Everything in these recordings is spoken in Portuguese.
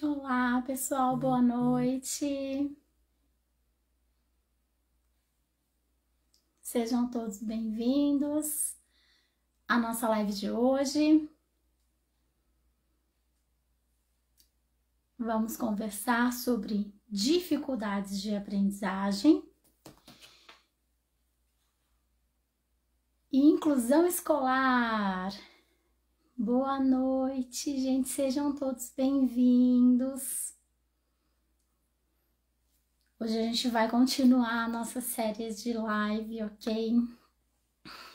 Olá, pessoal, boa noite. Sejam todos bem-vindos à nossa live de hoje. Vamos conversar sobre dificuldades de aprendizagem e inclusão escolar. Boa noite, gente, sejam todos bem-vindos. Hoje a gente vai continuar a nossa série de live, ok?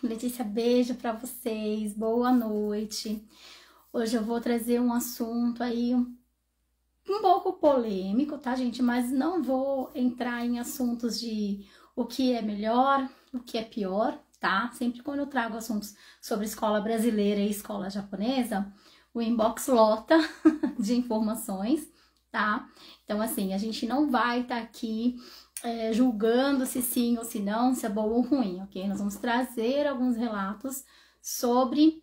Letícia, beijo para vocês, boa noite. Hoje eu vou trazer um assunto aí um pouco polêmico, tá, gente? Mas não vou entrar em assuntos de o que é melhor, o que é pior, tá? Sempre quando eu trago assuntos sobre escola brasileira e escola japonesa, o inbox lota de informações, tá? Então, assim, a gente não vai estar aqui julgando se sim ou se não, se é bom ou ruim, ok? Nós vamos trazer alguns relatos sobre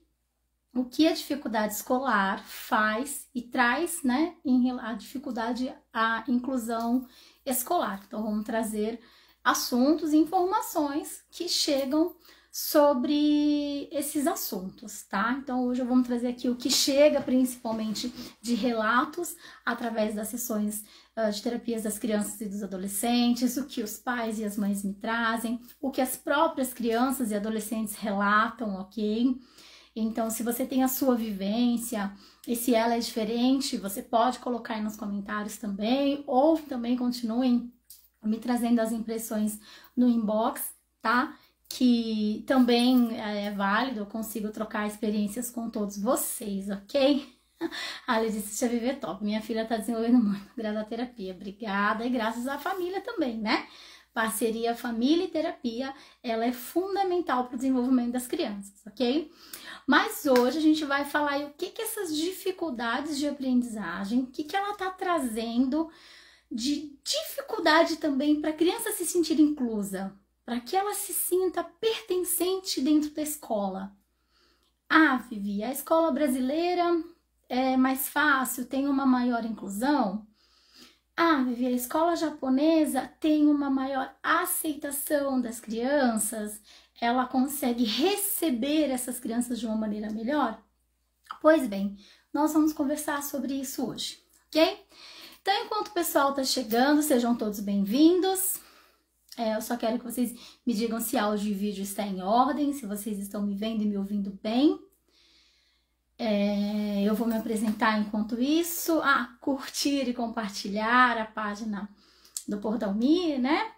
o que a dificuldade escolar faz e traz, né, a dificuldade à inclusão escolar. Então, vamos trazer assuntos e informações que chegam sobre esses assuntos, tá? Então, hoje eu vou trazer aqui o que chega principalmente de relatos através das sessões de terapias das crianças e dos adolescentes, o que os pais e as mães me trazem, o que as próprias crianças e adolescentes relatam, ok? Então, se você tem a sua vivência e se ela é diferente, você pode colocar aí nos comentários também, ou também continuem me trazendo as impressões no inbox, tá? Que também é válido, eu consigo trocar experiências com todos vocês, ok? A Letícia Viver Top, minha filha tá desenvolvendo muito graças à terapia, obrigada, e graças à família também, né? Parceria família e terapia, ela é fundamental para o desenvolvimento das crianças, ok? Mas hoje a gente vai falar aí o que essas dificuldades de aprendizagem, o que ela tá trazendo de dificuldade também para a criança se sentir inclusa, para que ela se sinta pertencente dentro da escola. Ah, Vivi, a escola brasileira é mais fácil, tem uma maior inclusão? Ah, Vivi, a escola japonesa tem uma maior aceitação das crianças, ela consegue receber essas crianças de uma maneira melhor? Pois bem, nós vamos conversar sobre isso hoje, ok? Então, enquanto o pessoal tá chegando, sejam todos bem-vindos. Eu só quero que vocês me digam se áudio e vídeo está em ordem, se vocês estão me vendo e me ouvindo bem. Eu vou me apresentar enquanto isso. Curtir e compartilhar a página do Portal Me, né?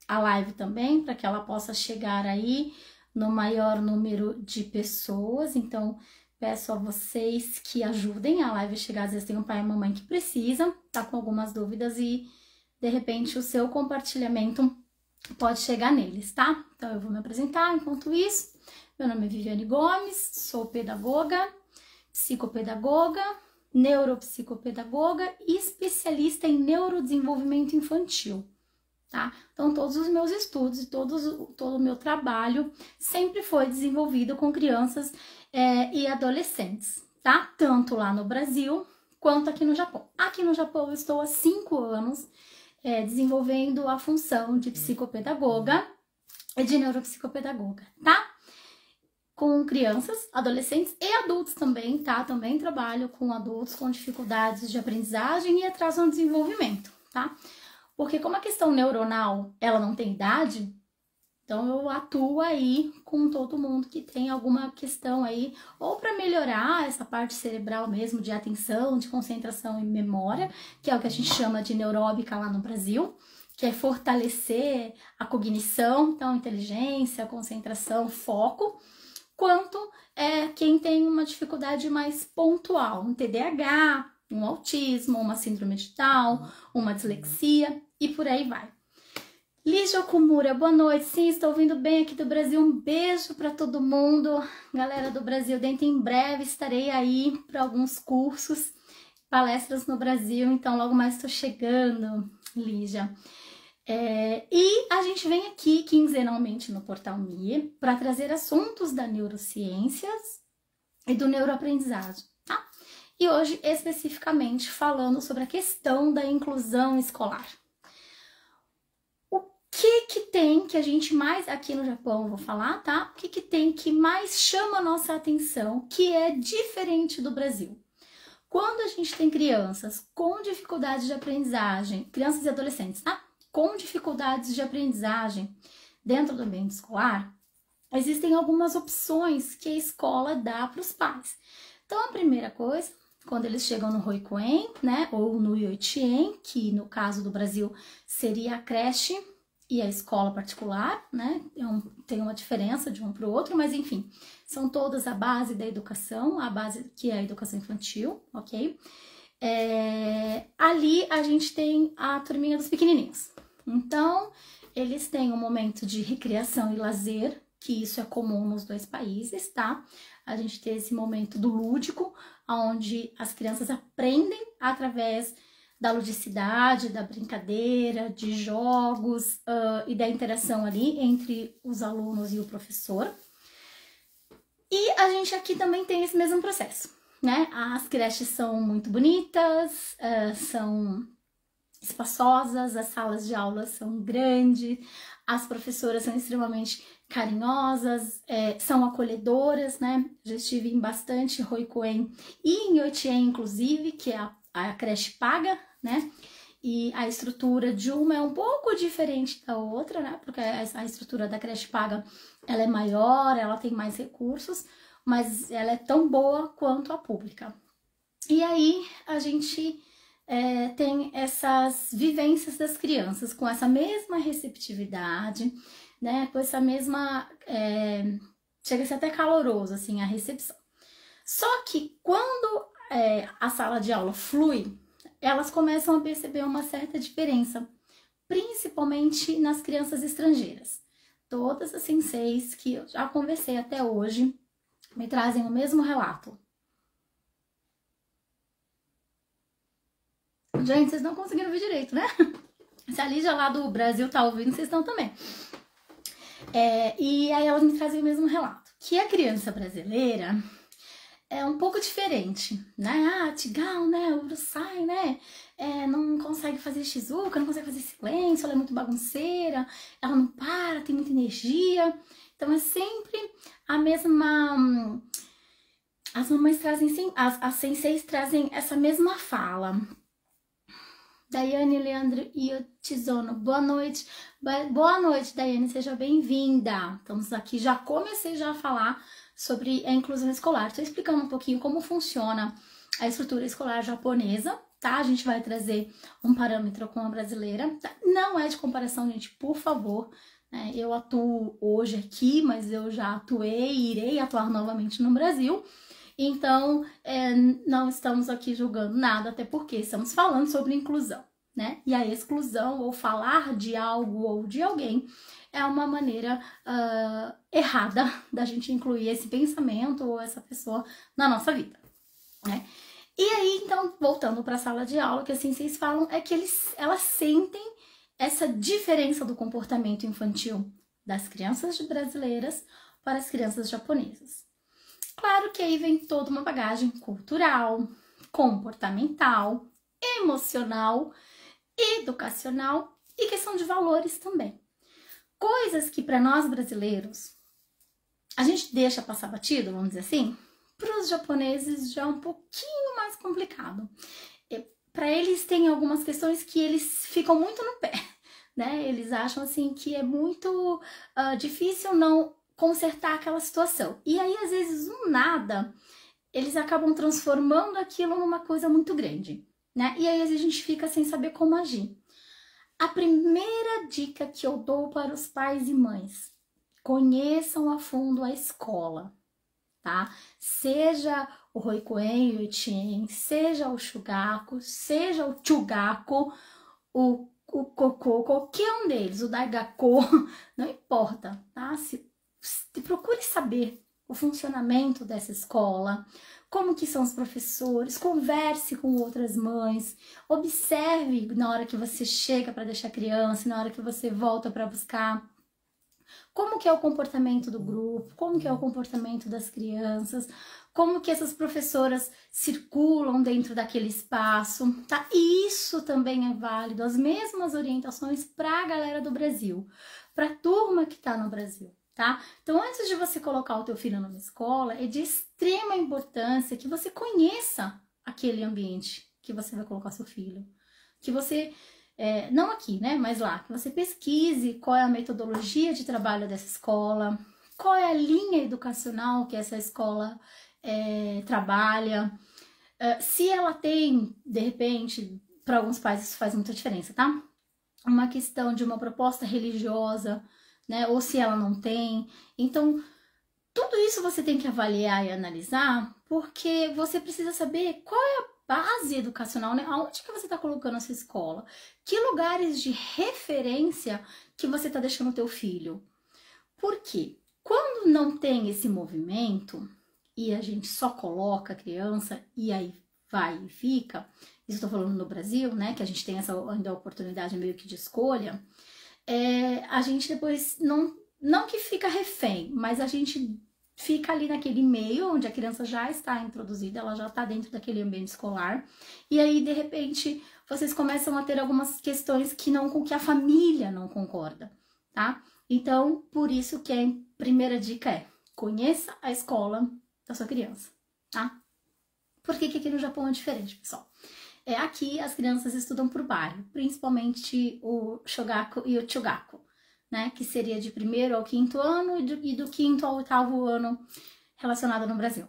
A live também, para que ela possa chegar aí no maior número de pessoas. Então, peço a vocês que ajudem a live a chegar. Às vezes tem um pai e uma mãe que precisam, tá com algumas dúvidas e, de repente, o seu compartilhamento pode chegar neles, tá? Então, eu vou me apresentar enquanto isso. Meu nome é Viviane Gomes, sou pedagoga, psicopedagoga, neuropsicopedagoga e especialista em neurodesenvolvimento infantil, tá? Então, todos os meus estudos e todo o meu trabalho sempre foi desenvolvido com crianças e adolescentes, tá? Tanto lá no Brasil quanto aqui no Japão. Aqui no Japão eu estou há 5 anos desenvolvendo a função de psicopedagoga e de neuropsicopedagoga, tá? Com crianças, adolescentes e adultos também, tá? Também trabalho com adultos com dificuldades de aprendizagem e atraso no desenvolvimento, tá? Porque como a questão neuronal, ela não tem idade, então eu atuo aí com todo mundo que tem alguma questão aí, ou para melhorar essa parte cerebral mesmo, de atenção, de concentração e memória, que é o que a gente chama de neuróbica lá no Brasil, que é fortalecer a cognição, então inteligência, concentração, foco, quanto quem tem uma dificuldade mais pontual, um TDAH, um autismo, uma síndrome de Down, uma dislexia e por aí vai. Lígia Okumura, boa noite. Sim, estou ouvindo bem aqui do Brasil. Um beijo para todo mundo. Galera do Brasil, dentro em breve estarei aí para alguns cursos, palestras no Brasil, então logo mais estou chegando, Lígia. E a gente vem aqui quinzenalmente no Portal MIE para trazer assuntos da neurociências e do neuroaprendizagem, tá? e hoje especificamente falando sobre a questão da inclusão escolar. O que tem que a gente mais, aqui no Japão eu vou falar, tá? O que tem que mais chama a nossa atenção, que é diferente do Brasil? Quando a gente tem crianças com dificuldades de aprendizagem, crianças e adolescentes, tá? Com dificuldades de aprendizagem dentro do ambiente escolar, existem algumas opções que a escola dá para os pais. Então, a primeira coisa, quando eles chegam no Hoikuen, né, ou no Yoichien, que no caso do Brasil seria a creche e a escola particular, né, tem uma diferença de um para o outro, mas enfim, são todas a base da educação, a base que é a educação infantil, ok? Ali a gente tem a turminha dos pequenininhos. Então, eles têm um momento de recreação e lazer, que isso é comum nos dois países, tá? A gente tem esse momento do lúdico, onde as crianças aprendem através da ludicidade, da brincadeira, de jogos e da interação ali entre os alunos e o professor. E a gente aqui também tem esse mesmo processo, né? As creches são muito bonitas, são espaçosas, as salas de aula são grandes, as professoras são extremamente carinhosas, são acolhedoras, né? Já estive em bastante Hoikuen e em Yoichien, inclusive, que é a creche paga, né? E a estrutura de uma é um pouco diferente da outra, né? Porque a estrutura da creche paga, ela é maior, ela tem mais recursos, mas ela é tão boa quanto a pública. E aí, a gente tem essas vivências das crianças com essa mesma receptividade, né? Com essa mesma... chega a ser até caloroso, assim, a recepção. Só que quando a sala de aula flui, elas começam a perceber uma certa diferença, principalmente nas crianças estrangeiras. Todas as senseis que eu já conversei até hoje me trazem o mesmo relato. Gente, vocês não conseguiram ver direito, né? Se a Lígia lá do Brasil tá ouvindo, vocês estão também. E aí elas me trazem o mesmo relato, que a criança brasileira é um pouco diferente, né? Tigal, né? O Urusai, né? Não consegue fazer shizuka, não consegue fazer silêncio, ela é muito bagunceira, ela não para, tem muita energia. Então é sempre a mesma... As mamães trazem, sim, as senseis trazem essa mesma fala. Daiane, Leandro e o Tizono, boa noite. Boa noite, Daiane, seja bem-vinda. Estamos aqui, já comecei já a falar sobre a inclusão escolar. Estou explicando um pouquinho como funciona a estrutura escolar japonesa, tá? A gente vai trazer um parâmetro com a brasileira. Tá? Não é de comparação, gente, por favor. Né? Eu atuo hoje aqui, mas eu já atuei e irei atuar novamente no Brasil. Então, não estamos aqui julgando nada, até porque estamos falando sobre inclusão, né? E a exclusão, ou falar de algo ou de alguém, é uma maneira errada da gente incluir esse pensamento ou essa pessoa na nossa vida, né? E aí, então, voltando para a sala de aula, o que assim vocês falam é que elas sentem essa diferença do comportamento infantil das crianças brasileiras para as crianças japonesas. Claro que aí vem toda uma bagagem cultural, comportamental, emocional, educacional e questão de valores também. Coisas que para nós brasileiros a gente deixa passar batido, vamos dizer assim, para os japoneses já é um pouquinho mais complicado. Para eles tem algumas questões que eles ficam muito no pé, né? Eles acham assim que é muito difícil não consertar aquela situação. E aí, às vezes, do nada, eles acabam transformando aquilo numa coisa muito grande, né? E aí, às vezes, a gente fica sem saber como agir. A primeira dica que eu dou para os pais e mães: conheçam a fundo a escola, tá? Seja o Hoikuen, o Yoichien, seja o Shugaku, seja o Chugaku, o Koko, qualquer um deles, o Daigako, não importa, tá? Procure saber o funcionamento dessa escola, como que são os professores, converse com outras mães, observe na hora que você chega para deixar a criança, na hora que você volta para buscar, como que é o comportamento do grupo, como que é o comportamento das crianças, como que essas professoras circulam dentro daquele espaço, tá? E isso também é válido, as mesmas orientações para a galera do Brasil, para a turma que está no Brasil, tá? Então, antes de você colocar o teu filho numa escola, é de extrema importância que você conheça aquele ambiente que você vai colocar seu filho, que você, não aqui, né, mas lá, que você pesquise qual é a metodologia de trabalho dessa escola, qual é a linha educacional que essa escola trabalha, se ela tem, de repente, para alguns pais isso faz muita diferença, tá? Uma questão de uma proposta religiosa, né? Ou se ela não tem. Então, tudo isso você tem que avaliar e analisar, porque você precisa saber qual é a base educacional, né? Aonde que você está colocando a sua escola? Que lugares de referência que você está deixando o teu filho? Por quê? Quando não tem esse movimento e a gente só coloca a criança e aí vai e fica, isso estou falando no Brasil, né, que a gente tem essa ainda oportunidade meio que de escolha, a gente depois não que fica refém, mas a gente fica ali naquele meio onde a criança já está introduzida, ela já está dentro daquele ambiente escolar, e aí de repente vocês começam a ter algumas questões com que a família não concorda, tá? Então, por isso que a primeira dica é: conheça a escola da sua criança, tá? Por que aqui no Japão é diferente, pessoal? Aqui as crianças estudam por bairro, principalmente o shogaku e o chugaku, né? Que seria de 1º ao 5º ano e do 5º ao 8º ano relacionado no Brasil.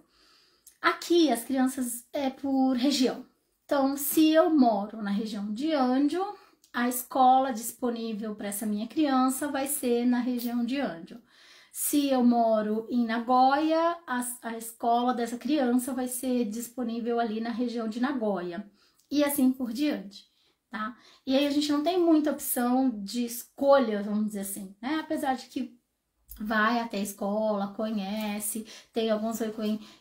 Aqui as crianças é por região. Então, se eu moro na região de Anjo, a escola disponível para essa minha criança vai ser na região de Anjo. Se eu moro em Nagoya, a escola dessa criança vai ser disponível ali na região de Nagoya. E assim por diante, tá? E aí a gente não tem muita opção de escolha, vamos dizer assim, né? Apesar de que vai até a escola, conhece, tem alguns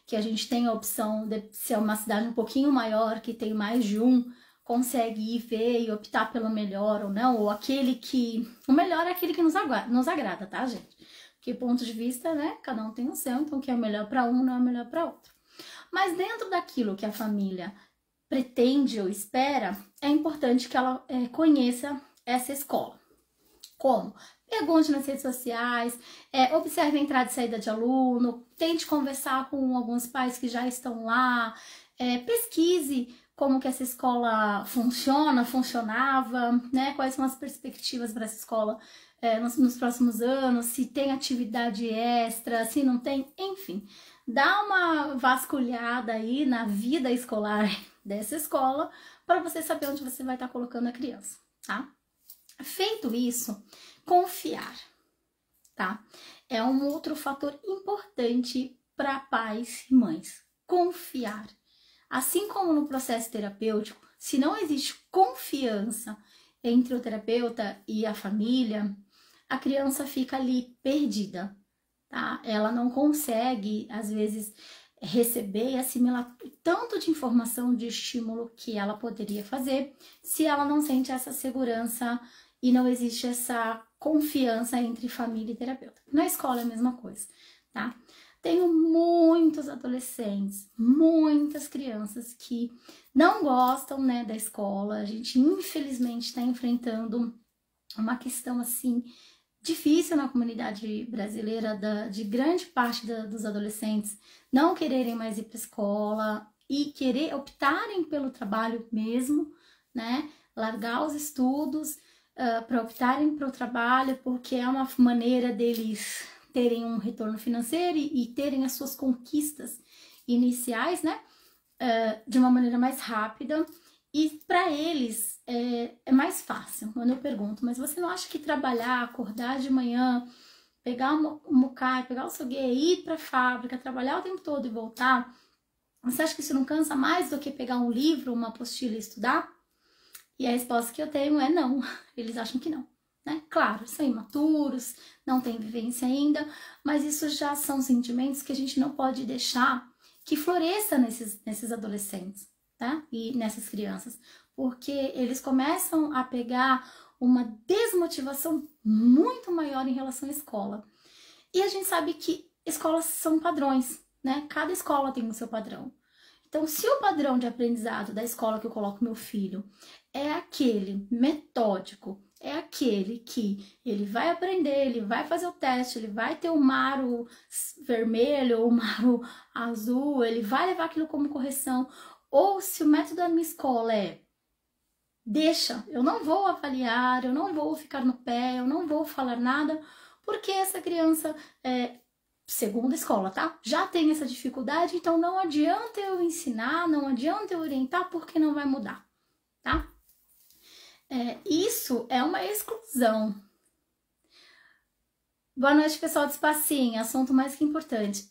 que a gente tem a opção de ser uma cidade um pouquinho maior, que tem mais de um, consegue ir ver e optar pelo melhor ou não, ou o melhor é aquele que nos agrada, tá, gente? Porque ponto de vista, né, cada um tem o seu, então o que é melhor para um não é melhor para outro. Mas dentro daquilo que a família pretende ou espera, é importante que ela conheça essa escola. Como? Pergunte nas redes sociais, observe a entrada e saída de aluno, tente conversar com alguns pais que já estão lá, pesquise como que essa escola funcionava, né? Quais são as perspectivas para essa escola nos próximos anos, se tem atividade extra, se não tem, enfim. Dá uma vasculhada aí na vida escolar dessa escola para você saber onde você vai estar colocando a criança, tá? Feito isso, confiar, tá? É um outro fator importante para pais e mães. Confiar. Assim como no processo terapêutico, se não existe confiança entre o terapeuta e a família, a criança fica ali perdida, tá? Ela não consegue, às vezes, receber e assimilar tanto de informação, de estímulo que ela poderia fazer, se ela não sente essa segurança e não existe essa confiança entre família e terapeuta. Na escola é a mesma coisa, tá? Tenho muitos adolescentes, muitas crianças que não gostam, né, da escola. A gente, infelizmente, está enfrentando uma questão, assim, difícil na comunidade brasileira, de grande parte dos adolescentes não quererem mais ir para a escola e optarem pelo trabalho mesmo, né? Largar os estudos para optarem para o trabalho, porque é uma maneira deles terem um retorno financeiro e terem as suas conquistas iniciais, né? De uma maneira mais rápida. E para eles é mais fácil. Quando eu pergunto, mas você não acha que trabalhar, acordar de manhã, pegar o mucai, pegar o sogue, ir para a fábrica, trabalhar o tempo todo e voltar, você acha que isso não cansa mais do que pegar um livro, uma apostila e estudar? E a resposta que eu tenho é não. Eles acham que não, né? Claro, são imaturos, não têm vivência ainda, mas isso já são sentimentos que a gente não pode deixar que floresça nesses adolescentes, tá? E nessas crianças, porque eles começam a pegar uma desmotivação muito maior em relação à escola. E a gente sabe que escolas são padrões, né? Cada escola tem o seu padrão. Então, se o padrão de aprendizado da escola que eu coloco meu filho é aquele metódico, é aquele que ele vai aprender, ele vai fazer o teste, ele vai ter o maro vermelho ou o maro azul, ele vai levar aquilo como correção, ou se o método da minha escola é deixa, eu não vou avaliar, eu não vou ficar no pé, eu não vou falar nada, porque essa criança segundo a escola, tá? Já tem essa dificuldade, então não adianta eu ensinar, não adianta eu orientar, porque não vai mudar, tá? Isso é uma exclusão. Boa noite, pessoal do Espacinho, assunto mais que importante.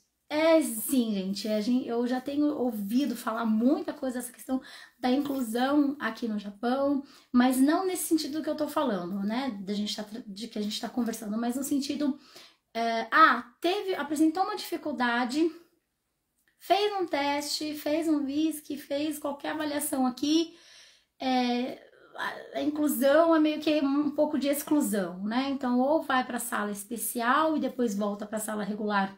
Sim, gente, eu já tenho ouvido falar muita coisa dessa questão da inclusão aqui no Japão, mas não nesse sentido que eu tô falando, né? De que a gente tá conversando, mas no sentido... apresentou uma dificuldade, fez um teste, fez um VISC, fez qualquer avaliação aqui, a inclusão é meio que um pouco de exclusão, né? Então, ou vai para a sala especial e depois volta para a sala regular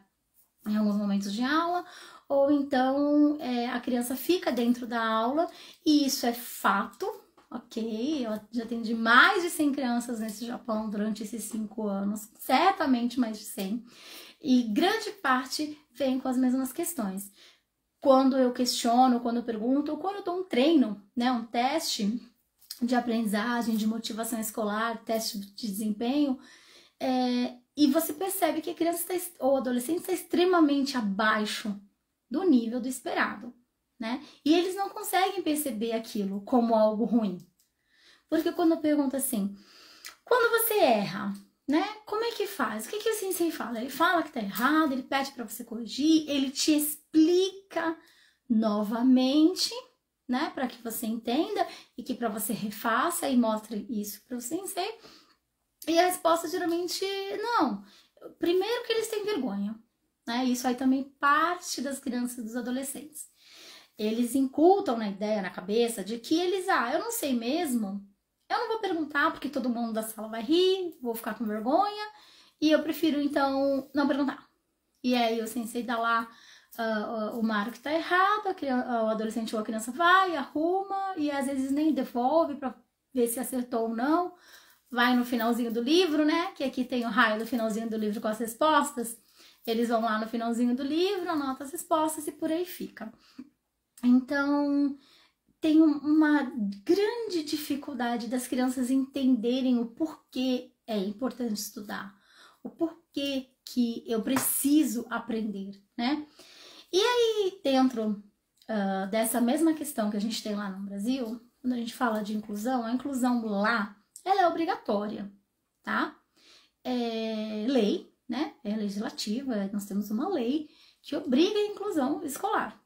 em alguns momentos de aula, ou então a criança fica dentro da aula, e isso é fato, ok? Eu já atendi mais de 100 crianças nesse Japão durante esses 5 anos, certamente mais de 100, e grande parte vem com as mesmas questões. Quando eu questiono, quando eu pergunto, ou quando eu dou um treino, né, um teste de aprendizagem, de motivação escolar, teste de desempenho, e você percebe que a criança ou adolescente está extremamente abaixo do nível do esperado, né? E eles não conseguem perceber aquilo como algo ruim. Porque quando eu pergunto assim, quando você erra, né? Como é que faz? O que o sensei fala? Ele fala que tá errado, ele pede para você corrigir, ele te explica novamente, né? Para que você entenda e que para você refaça e mostre isso para o sensei. E a resposta geralmente não. Primeiro que eles têm vergonha, né? Isso aí também parte das crianças e dos adolescentes. Eles incultam na ideia, na cabeça, de que eles, eu não sei mesmo, eu não vou perguntar porque todo mundo da sala vai rir, vou ficar com vergonha, e eu prefiro, então, não perguntar. E aí o sensei dá lá o marco que tá errado, o adolescente ou a criança vai, arruma, e às vezes nem devolve para ver se acertou ou não. Vai no finalzinho do livro, né? Que aqui tem o raio do finalzinho do livro com as respostas. Eles vão lá no finalzinho do livro, anotam as respostas e por aí fica. Então, tem uma grande dificuldade das crianças entenderem o porquê é importante estudar, o porquê que eu preciso aprender, né? E aí, dentro dessa mesma questão que a gente tem lá no Brasil, quando a gente fala de inclusão, a inclusão lá, ela é obrigatória, tá? É lei, né? É legislativa, nós temos uma lei que obriga a inclusão escolar.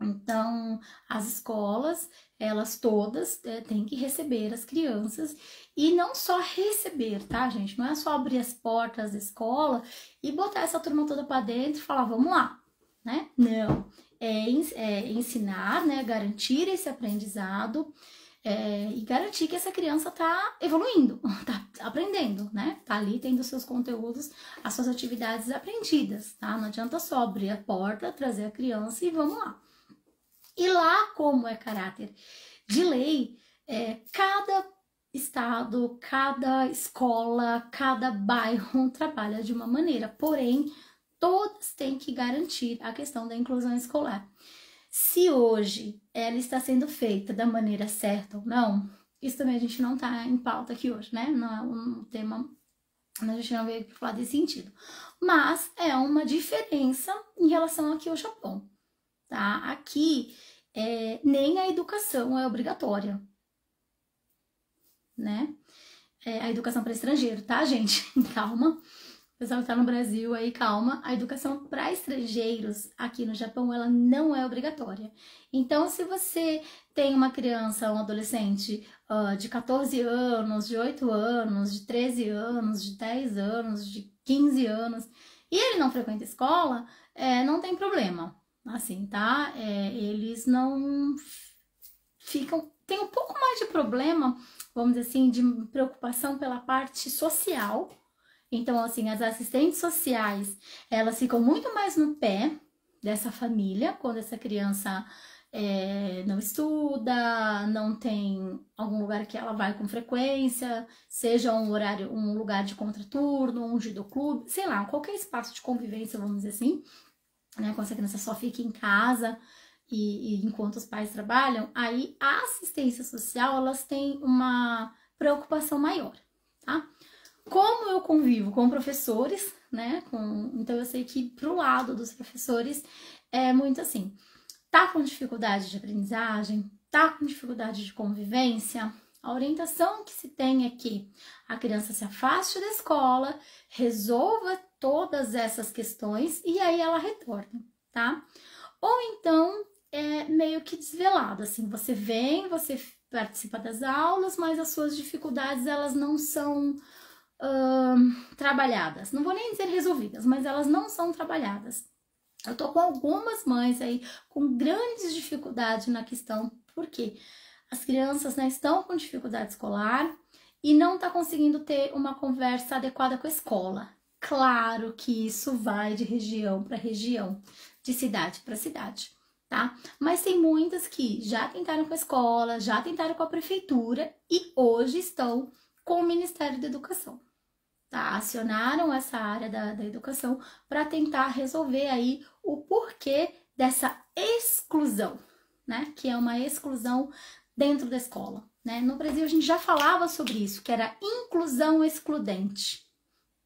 Então, as escolas, elas todas têm que receber as crianças, e não só receber, tá, gente? Não é só abrir as portas da escola e botar essa turma toda para dentro e falar, vamos lá, né? Não, é ensinar, né? Garantir esse aprendizado, e garantir que essa criança tá evoluindo, tá aprendendo, né? Tá ali tendo seus conteúdos, as suas atividades aprendidas, tá? Não adianta só abrir a porta, trazer a criança e vamos lá. E lá, como é caráter de lei, cada estado, cada escola, cada bairro trabalha de uma maneira, porém, todas têm que garantir a questão da inclusão escolar. Se hoje ela está sendo feita da maneira certa ou não, isso também a gente não está em pauta aqui hoje, né? Não é um tema, a gente não veio aqui falar desse sentido. Mas é uma diferença em relação aqui ao Japão, tá? Aqui, nem a educação é obrigatória, né? A educação para estrangeiro, tá, gente? Calma. O pessoal que tá no Brasil aí, calma. A educação para estrangeiros aqui no Japão, ela não é obrigatória. Então, se você tem uma criança, um adolescente de 14 anos, de 8 anos, de 13 anos, de 10 anos, de 15 anos, e ele não frequenta escola, não tem problema, assim, tá? Eles não ficam... Tem um pouco mais de problema, vamos dizer assim, de preocupação pela parte social. Então, assim, as assistentes sociais, elas ficam muito mais no pé, dessa família, quando essa criança não estuda, não tem algum lugar que ela vai com frequência, seja um lugar de contraturno, um judô clube, sei lá, qualquer espaço de convivência, vamos dizer assim, né? Quando essa criança só fica em casa e enquanto os pais trabalham, aí a assistência social, elas têm uma preocupação maior, tá? Como eu convivo com professores, né? Então eu sei que pro lado dos professores é muito assim. Tá com dificuldade de aprendizagem, tá com dificuldade de convivência, a orientação que se tem é que a criança se afaste da escola, resolva todas essas questões e aí ela retorna, tá? Ou então é meio que desvelado, assim, você vem, você participa das aulas, mas as suas dificuldades elas não são trabalhadas. Não vou nem dizer resolvidas, mas elas não são trabalhadas. Eu tô com algumas mães aí com grandes dificuldades na questão, porque as crianças, né, estão com dificuldade escolar e não tá conseguindo ter uma conversa adequada com a escola. Claro que isso vai de região para região, de cidade para cidade, tá? Mas tem muitas que já tentaram com a escola, já tentaram com a prefeitura e hoje estão com o Ministério da Educação. Tá? Acionaram essa área da educação para tentar resolver aí o porquê dessa exclusão, né? Que é uma exclusão dentro da escola, né? No Brasil a gente já falava sobre isso, que era inclusão excludente,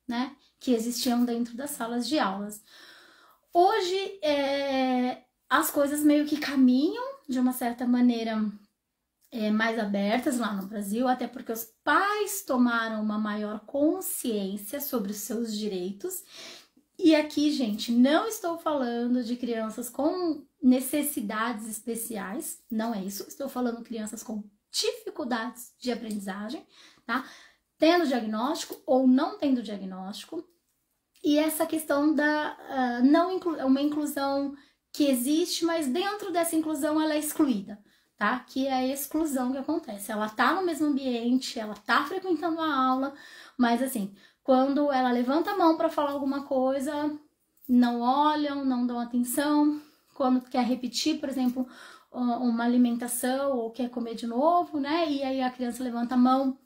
né? Que existiam dentro das salas de aulas. Hoje as coisas meio que caminham de uma certa maneira mais abertas lá no Brasil, até porque os pais tomaram uma maior consciência sobre os seus direitos. E aqui, gente, não estou falando de crianças com necessidades especiais, não é isso. Estou falando crianças com dificuldades de aprendizagem, tá? Tendo diagnóstico ou não tendo diagnóstico. E essa questão da uma inclusão que existe, mas dentro dessa inclusão ela é excluída. Tá? Que é a exclusão que acontece. Ela tá no mesmo ambiente, ela tá frequentando a aula, mas assim, quando ela levanta a mão para falar alguma coisa, não olham, não dão atenção. Quando quer repetir, por exemplo, uma alimentação ou quer comer de novo, né? E aí a criança levanta a mão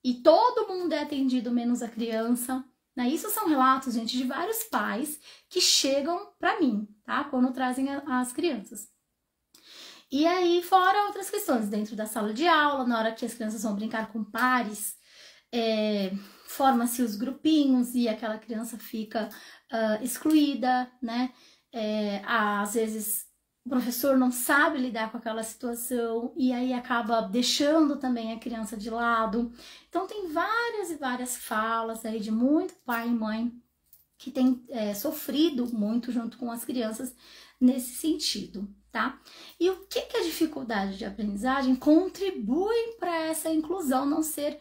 e todo mundo é atendido, menos a criança. Né? Isso são relatos, gente, de vários pais que chegam para mim, tá? Quando trazem as crianças. E aí, fora outras questões, dentro da sala de aula, na hora que as crianças vão brincar com pares, forma-se os grupinhos e aquela criança fica excluída, né? Às vezes o professor não sabe lidar com aquela situação e aí acaba deixando também a criança de lado. Então tem várias e várias falas aí de muito pai e mãe que tem sofrido muito junto com as crianças nesse sentido, tá? E o que a dificuldade de aprendizagem contribui para essa inclusão não ser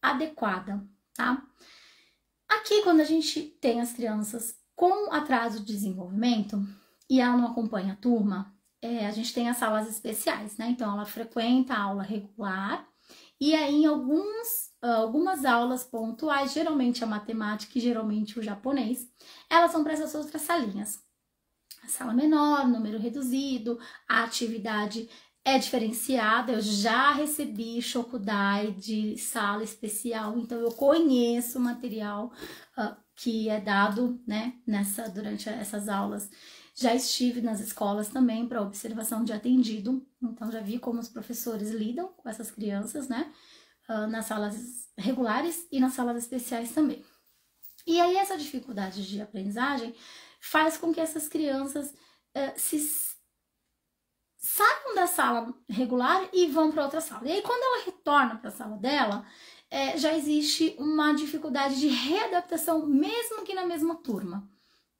adequada, tá? Aqui, quando a gente tem as crianças com atraso de desenvolvimento e ela não acompanha a turma, a gente tem as salas especiais, né? Então, ela frequenta a aula regular e aí em algumas aulas pontuais, geralmente a matemática e geralmente o japonês, elas vão para essas outras salinhas. A sala menor, número reduzido, a atividade é diferenciada. Eu já recebi Shokudai de sala especial, então eu conheço o material que é dado, né, durante essas aulas. Já estive nas escolas também para observação de atendido, então já vi como os professores lidam com essas crianças, né, nas salas regulares e nas salas especiais também. E aí essa dificuldade de aprendizagem faz com que essas crianças saiam da sala regular e vão para outra sala. E aí, quando ela retorna para a sala dela, já existe uma dificuldade de readaptação, mesmo que na mesma turma,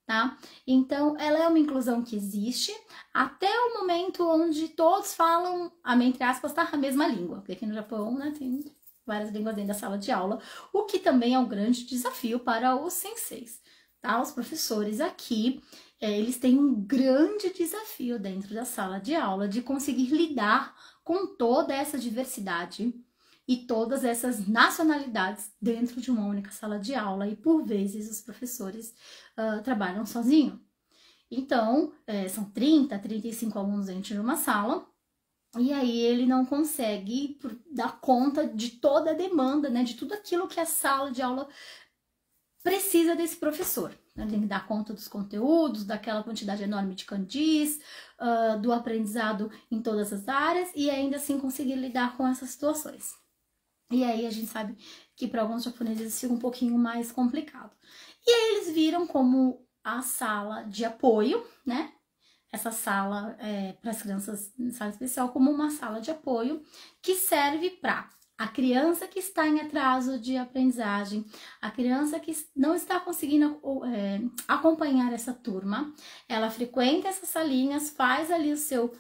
tá? Então, ela é uma inclusão que existe até o momento onde todos falam, entre aspas, tá, a mesma língua. Porque aqui no Japão, né, tem várias línguas dentro da sala de aula, o que também é um grande desafio para os senseis. Tá? Os professores aqui, eles têm um grande desafio dentro da sala de aula de conseguir lidar com toda essa diversidade e todas essas nacionalidades dentro de uma única sala de aula e por vezes os professores trabalham sozinhos. Então, são 30, 35 alunos dentro de uma sala, e aí ele não consegue dar conta de toda a demanda, né, de tudo aquilo que a sala de aula precisa desse professor. Ele tem que dar conta dos conteúdos, daquela quantidade enorme de kanjis, do aprendizado em todas as áreas, e ainda assim conseguir lidar com essas situações. E aí a gente sabe que para alguns japoneses fica um pouquinho mais complicado. E aí eles viram como a sala de apoio, né? Essa sala para as crianças em sala especial como uma sala de apoio que serve para a criança que está em atraso de aprendizagem, a criança que não está conseguindo acompanhar essa turma, ela frequenta essas salinhas, faz ali o seu...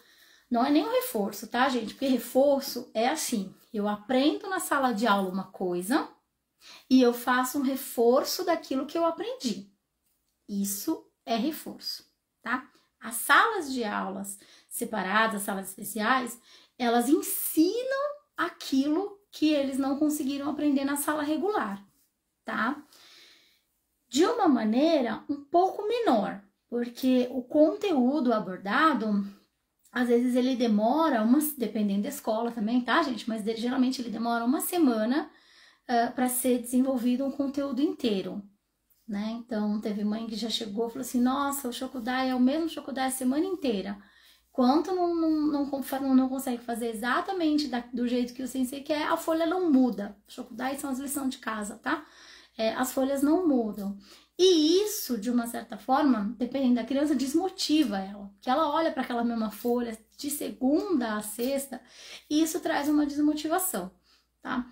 Não é nem um reforço, tá, gente? Porque reforço é assim, eu aprendo na sala de aula uma coisa e eu faço um reforço daquilo que eu aprendi. Isso é reforço, tá? As salas de aulas separadas, as salas especiais, elas ensinam aquilo que eles não conseguiram aprender na sala regular, tá? De uma maneira um pouco menor, porque o conteúdo abordado, às vezes ele demora, dependendo da escola também, tá, gente? Mas geralmente ele demora uma semana para ser desenvolvido um conteúdo inteiro, né? Então, teve mãe que já chegou e falou assim, nossa, o Shokudai é o mesmo Shokudai a semana inteira. Quanto não consegue fazer exatamente do jeito que o sensei quer, a folha não muda. Shokudai são as lições de casa, tá? As folhas não mudam. E isso, de uma certa forma, dependendo da criança, desmotiva ela. Que ela olha para aquela mesma folha de segunda a sexta e isso traz uma desmotivação, tá?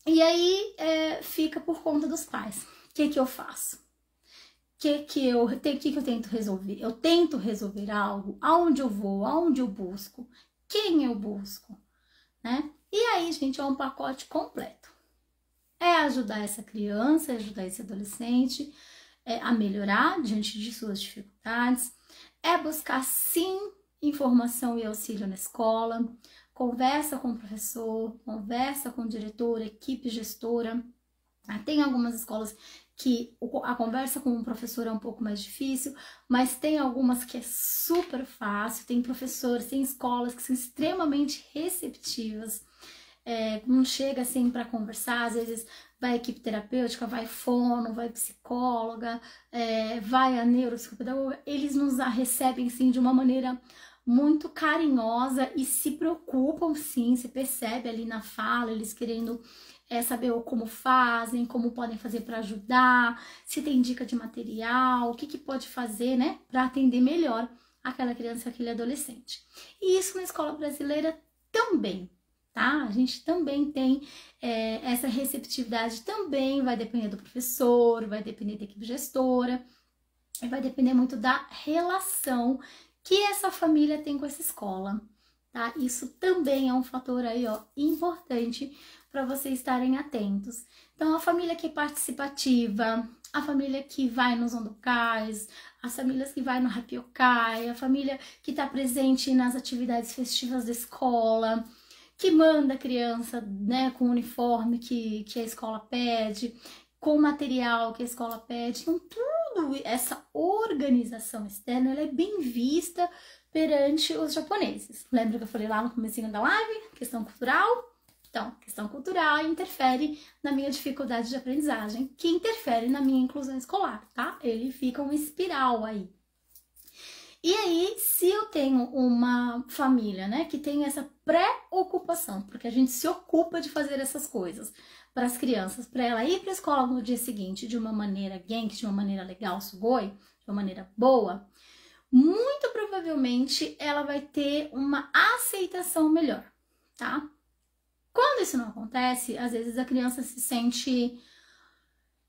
E aí fica por conta dos pais. O que eu faço? O que eu tento resolver? Eu tento resolver algo, aonde eu vou, aonde eu busco, quem eu busco, né? E aí, gente, é um pacote completo. É ajudar essa criança, é ajudar esse adolescente a melhorar diante de suas dificuldades, é buscar sim informação e auxílio na escola, conversa com o professor, conversa com o diretor, equipe gestora. Tem algumas escolas que a conversa com o professor é um pouco mais difícil, mas tem algumas que é super fácil, tem professores, tem escolas que são extremamente receptivas, não chega assim para conversar, às vezes vai equipe terapêutica, vai fono, vai psicóloga, vai a neuropsicopedagoga, eles nos recebem sim de uma maneira muito carinhosa e se preocupam sim, se percebe ali na fala, eles querendo saber como fazem, como podem fazer para ajudar, se tem dica de material, o que pode fazer, né, para atender melhor aquela criança, aquele adolescente. E isso na escola brasileira também, tá? A gente também tem essa receptividade, também vai depender do professor, vai depender da equipe gestora, e vai depender muito da relação que essa família tem com essa escola, tá? Isso também é um fator aí, ó, importante para vocês estarem atentos. Então, a família que é participativa, a família que vai nos ondokais, as famílias que vai no Happyokai, a família que está presente nas atividades festivas da escola, que manda a criança, né, com o uniforme que a escola pede, com o material que a escola pede. Então, tudo essa organização externa, ela é bem vista perante os japoneses. Lembra que eu falei lá no comecinho da live? Questão cultural? Então, questão cultural interfere na minha dificuldade de aprendizagem, que interfere na minha inclusão escolar, tá? Ele fica uma espiral aí. E aí, se eu tenho uma família, né, que tem essa preocupação, porque a gente se ocupa de fazer essas coisas para as crianças, para ela ir para a escola no dia seguinte de uma maneira genki, de uma maneira legal, sugoi, de uma maneira boa, muito provavelmente ela vai ter uma aceitação melhor, tá? Quando isso não acontece, às vezes a criança se sente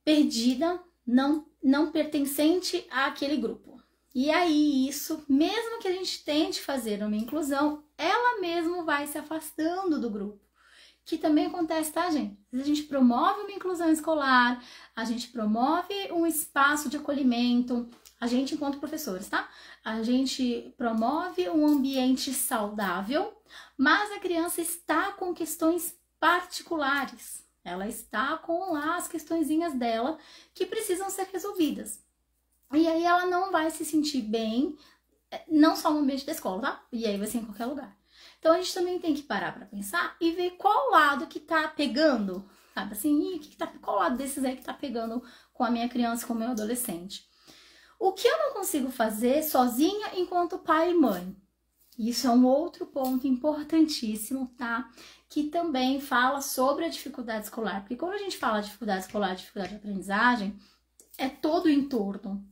perdida, não pertencente àquele grupo. E aí isso, mesmo que a gente tente fazer uma inclusão, ela mesmo vai se afastando do grupo. Que também acontece, tá, gente? A gente promove uma inclusão escolar, a gente promove um espaço de acolhimento, a gente enquanto professores, tá? A gente promove um ambiente saudável, mas a criança está com questões particulares. Ela está com lá as questõezinhas dela que precisam ser resolvidas. E aí ela não vai se sentir bem, não só no ambiente da escola, tá? E aí vai ser em qualquer lugar. Então a gente também tem que parar para pensar e ver qual lado que tá pegando, sabe? Assim, qual lado desses aí que tá pegando com a minha criança, com o meu adolescente. O que eu não consigo fazer sozinha enquanto pai e mãe? Isso é um outro ponto importantíssimo, tá? Que também fala sobre a dificuldade escolar. Porque quando a gente fala de dificuldade escolar, dificuldade de aprendizagem, é todo o entorno.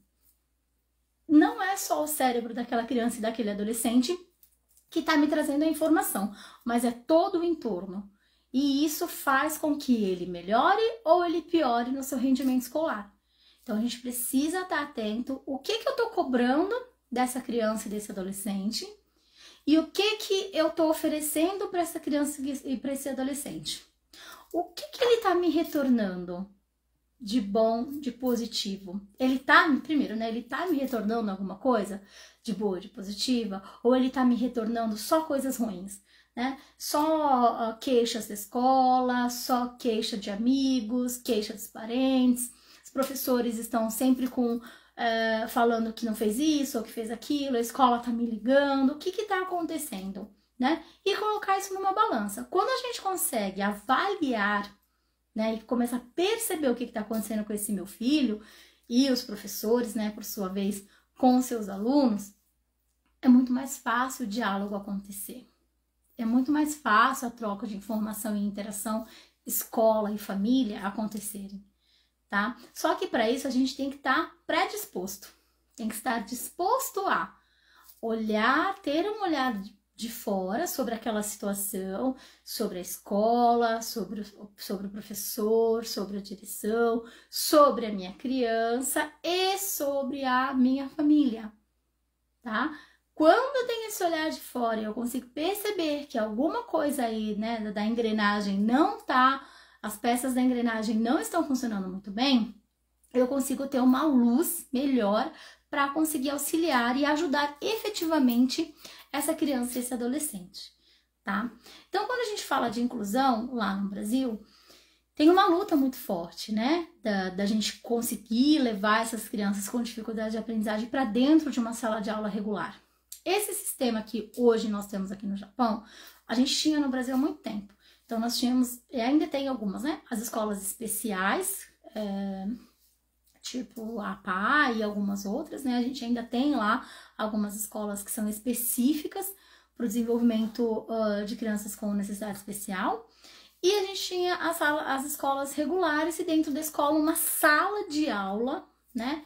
Não é só o cérebro daquela criança e daquele adolescente que tá me trazendo a informação, mas é todo o entorno. E isso faz com que ele melhore ou ele piore no seu rendimento escolar. Então a gente precisa estar atento o que eu tô cobrando dessa criança e desse adolescente e o que eu tô oferecendo para essa criança e para esse adolescente. O que ele tá me retornando de bom, de positivo? Ele tá, primeiro, né? Ele tá me retornando alguma coisa de boa, de positiva? Ou ele tá me retornando só coisas ruins, né? Só queixas da escola, só queixa de amigos, queixa dos parentes. Os professores estão sempre falando que não fez isso ou que fez aquilo, a escola tá me ligando, o que tá acontecendo, né? E colocar isso numa balança. Quando a gente consegue avaliar, né, e começa a perceber o que está acontecendo com esse meu filho e os professores, né, por sua vez, com seus alunos, é muito mais fácil o diálogo acontecer. É muito mais fácil a troca de informação e interação escola e família acontecerem, tá? Só que para isso a gente tem que estar predisposto, tem que estar disposto a olhar, ter um olhar de fora sobre aquela situação, sobre a escola, sobre o professor, sobre a direção, sobre a minha criança e sobre a minha família, tá? Quando eu tenho esse olhar de fora e eu consigo perceber que alguma coisa aí, né, da engrenagem não tá, as peças da engrenagem não estão funcionando muito bem, eu consigo ter uma luz melhor para conseguir auxiliar e ajudar efetivamente essa criança e esse adolescente, tá? Então, quando a gente fala de inclusão lá no Brasil, tem uma luta muito forte, né? Da gente conseguir levar essas crianças com dificuldade de aprendizagem para dentro de uma sala de aula regular. Esse sistema que hoje nós temos aqui no Japão, a gente tinha no Brasil há muito tempo. Então, nós tínhamos, e ainda tem algumas, né? As escolas especiais, tipo a PA e algumas outras, né? A gente ainda tem lá algumas escolas que são específicas para o desenvolvimento de crianças com necessidade especial. E a gente tinha as escolas regulares e dentro da escola uma sala de aula, né?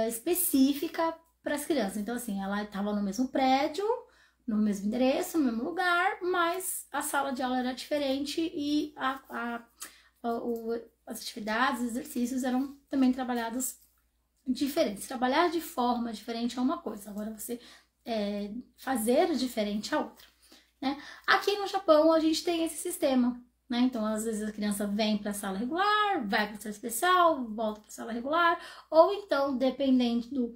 Específica para as crianças. Então, assim, ela estava no mesmo prédio, no mesmo endereço, no mesmo lugar, mas a sala de aula era diferente e as atividades, os exercícios eram também trabalhados diferentes. Trabalhar de forma diferente é uma coisa, agora você fazer diferente é outra, né? Aqui no Japão a gente tem esse sistema, né? Então, às vezes a criança vem para a sala regular, vai para a sala especial, volta para a sala regular, ou então, dependendo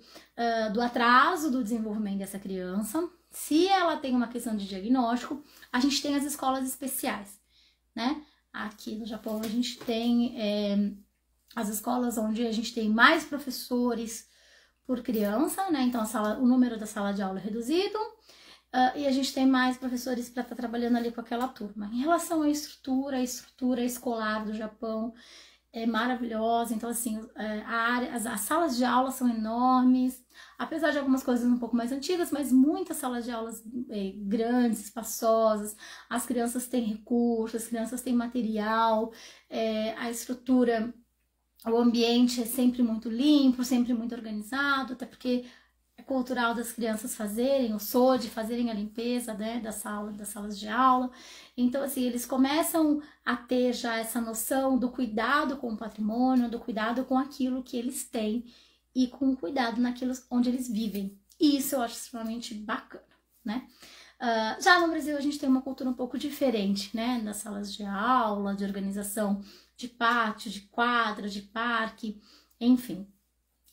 do atraso do desenvolvimento dessa criança, se ela tem uma questão de diagnóstico, a gente tem as escolas especiais, né? Aqui no Japão a gente tem as escolas onde a gente tem mais professores por criança, né? Então o número da sala de aula é reduzido e a gente tem mais professores para estar trabalhando ali com aquela turma. Em relação à estrutura, a estrutura escolar do Japão é maravilhosa. Então, assim, as salas de aula são enormes, apesar de algumas coisas um pouco mais antigas, mas muitas salas de aulas grandes, espaçosas. As crianças têm recursos, as crianças têm material, a estrutura, o ambiente é sempre muito limpo, sempre muito organizado, até porque é cultural das crianças fazerem o SOD, fazerem a limpeza, né, das salas de aula. Então, assim, eles começam a ter já essa noção do cuidado com o patrimônio, do cuidado com aquilo que eles têm e com o cuidado naquilo onde eles vivem. E isso eu acho extremamente bacana, né? Já no Brasil a gente tem uma cultura um pouco diferente, né? Das salas de aula, de organização de pátio, de quadra, de parque, enfim.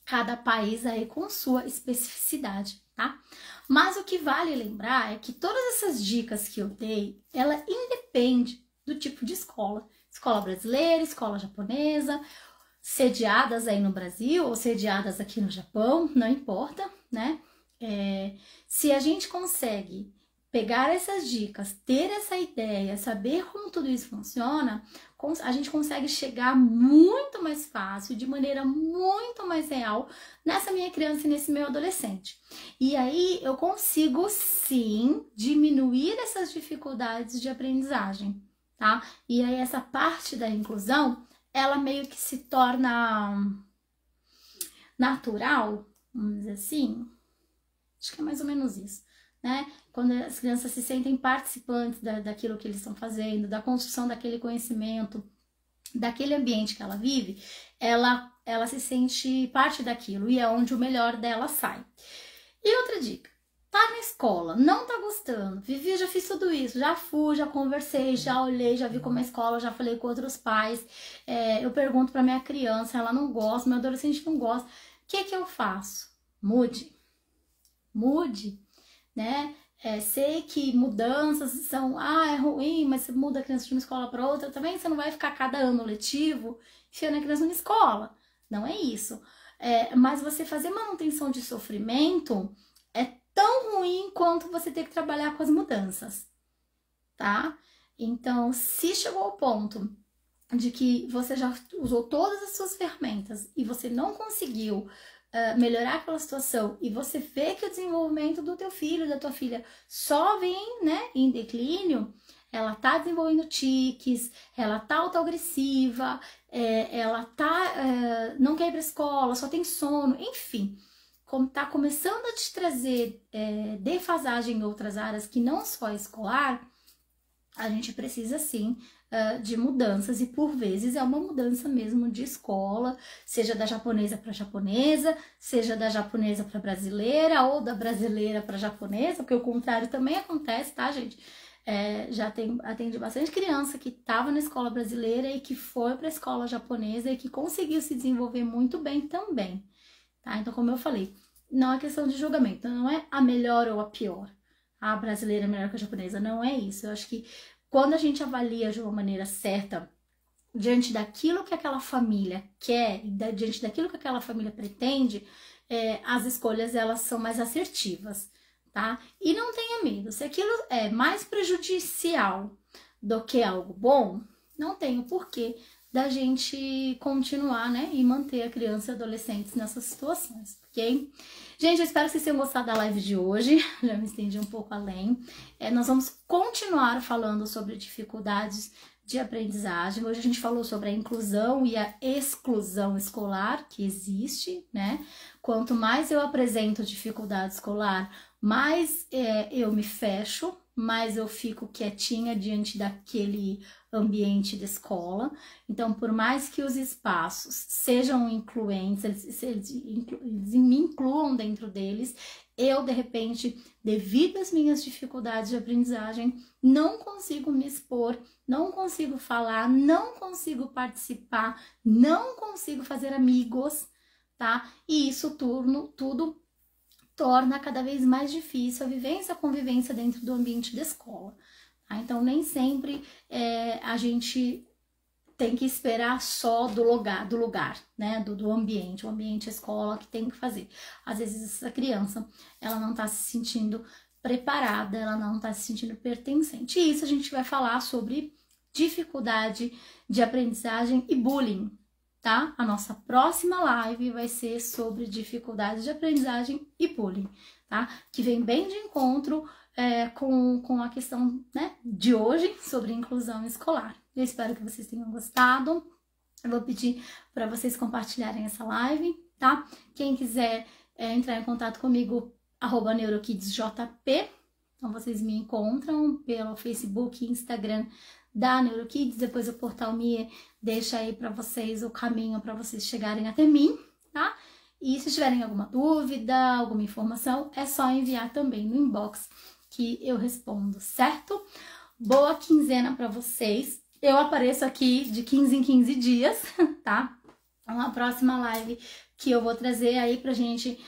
Cada país aí com sua especificidade, tá? Mas o que vale lembrar é que todas essas dicas que eu dei, ela independe do tipo de escola. Escola brasileira, escola japonesa, sediadas aí no Brasil ou sediadas aqui no Japão, não importa, né? Se a gente consegue pegar essas dicas, ter essa ideia, saber como tudo isso funciona, a gente consegue chegar muito mais fácil, de maneira muito mais real, nessa minha criança e nesse meu adolescente. E aí eu consigo sim diminuir essas dificuldades de aprendizagem, tá? E aí essa parte da inclusão, ela meio que se torna natural, vamos dizer assim. Acho que é mais ou menos isso, né? Quando as crianças se sentem participantes daquilo que eles estão fazendo, da construção daquele conhecimento, daquele ambiente que ela vive, ela se sente parte daquilo e é onde o melhor dela sai. E outra dica, tá na escola, não tá gostando, Vivi, já fiz tudo isso, já fui, já conversei, já olhei, já vi como é a escola, já falei com outros pais, eu pergunto pra minha criança, ela não gosta, meu adolescente não gosta, o que eu faço? Mude, né? Sei que mudanças são, é ruim, mas você muda a criança de uma escola para outra, também você não vai ficar cada ano letivo enfiando a criança numa escola, não é isso. Mas você fazer manutenção de sofrimento é tão ruim quanto você ter que trabalhar com as mudanças, tá? Então, se chegou ao ponto de que você já usou todas as suas ferramentas e você não conseguiu melhorar aquela situação e você vê que o desenvolvimento do teu filho, da tua filha só vem, né, em declínio, ela tá desenvolvendo tiques, ela tá autoagressiva, ela tá, não quer ir pra escola, só tem sono, enfim, tá começando a te trazer defasagem em outras áreas que não só escolar, a gente precisa sim de mudanças, e por vezes é uma mudança mesmo de escola, seja da japonesa para japonesa, seja da japonesa para brasileira ou da brasileira para japonesa, porque o contrário também acontece, tá, gente? Atendi bastante criança que estava na escola brasileira e que foi para a escola japonesa e que conseguiu se desenvolver muito bem também, tá? Então, como eu falei, não é questão de julgamento, não é a melhor ou a pior, a brasileira é melhor que a japonesa, não é isso. Eu acho que quando a gente avalia de uma maneira certa, diante daquilo que aquela família quer, diante daquilo que aquela família pretende, as escolhas elas são mais assertivas, tá? E não tenha medo, se aquilo é mais prejudicial do que algo bom, não tem o porquê da gente continuar, né, e manter a criança e adolescentes nessas situações, ok? Gente, eu espero que vocês tenham gostado da live de hoje, já me estendi um pouco além. Nós vamos continuar falando sobre dificuldades de aprendizagem. Hoje a gente falou sobre a inclusão e a exclusão escolar que existe, né? Quanto mais eu apresento dificuldade escolar, mais eu me fecho, mais eu fico quietinha diante daquele ambiente da escola. Então, por mais que os espaços sejam incluentes, eles me incluam dentro deles, eu, de repente, devido às minhas dificuldades de aprendizagem, não consigo me expor, não consigo falar, não consigo participar, não consigo fazer amigos, tá? E isso tudo torna cada vez mais difícil a convivência dentro do ambiente da escola. Tá? Então, nem sempre a gente tem que esperar só do lugar, né? Do ambiente, o ambiente escola que tem que fazer. Às vezes essa criança, ela não tá se sentindo preparada, ela não tá se sentindo pertencente. E isso a gente vai falar sobre dificuldade de aprendizagem e bullying, tá? A nossa próxima live vai ser sobre dificuldade de aprendizagem e bullying, tá? Que vem bem de encontro com a questão, né, de hoje sobre inclusão escolar. Eu espero que vocês tenham gostado. Eu vou pedir para vocês compartilharem essa live, tá? Quem quiser entrar em contato comigo, @neurokidsjp. Então, vocês me encontram pelo Facebook e Instagram da Neurokids. Depois o portal me deixa aí para vocês o caminho para vocês chegarem até mim, tá? E se tiverem alguma dúvida, alguma informação, é só enviar também no inbox que eu respondo, certo? Boa quinzena para vocês. Eu apareço aqui de 15 em 15 dias, tá? Uma próxima live que eu vou trazer aí pra gente,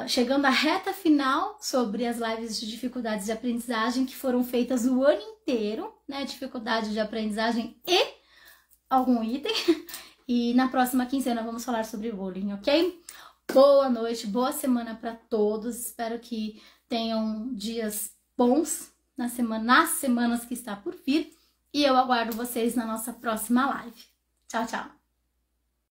chegando à reta final sobre as lives de dificuldades de aprendizagem que foram feitas o ano inteiro, né? Dificuldade de aprendizagem e algum item. E na próxima quinzena vamos falar sobre bullying, ok? Boa noite, boa semana para todos. Espero que tenham dias bons nas semanas que está por vir. E eu aguardo vocês na nossa próxima live. Tchau, tchau!